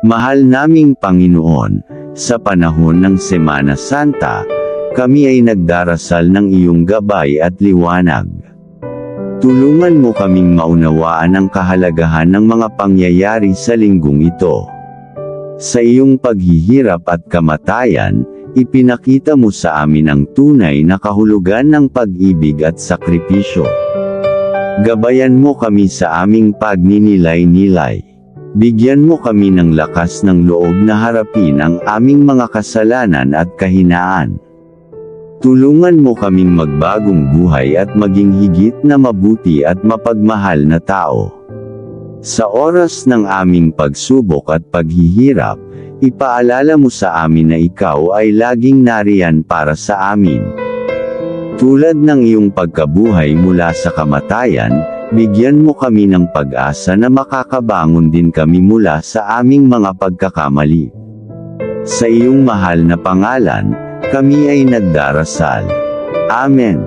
Mahal naming Panginoon, sa panahon ng Semana Santa, kami ay nagdarasal ng iyong gabay at liwanag. Tulungan mo kaming maunawaan ang kahalagahan ng mga pangyayari sa linggong ito. Sa iyong paghihirap at kamatayan, ipinakita mo sa amin ang tunay na kahulugan ng pag-ibig at sakripisyo. Gabayan mo kami sa aming pagninilay-nilay. Bigyan mo kami ng lakas ng loob na harapin ang aming mga kasalanan at kahinaan. Tulungan mo kaming magbagong buhay at maging higit na mabuti at mapagmahal na tao. Sa oras ng aming pagsubok at paghihirap, ipaalala mo sa amin na ikaw ay laging nariyan para sa amin. Tulad ng iyong pagkabuhay mula sa kamatayan, bigyan mo kami ng pag-asa na makakabangon din kami mula sa aming mga pagkakamali. Sa iyong mahal na pangalan, kami ay nagdarasal. Amen.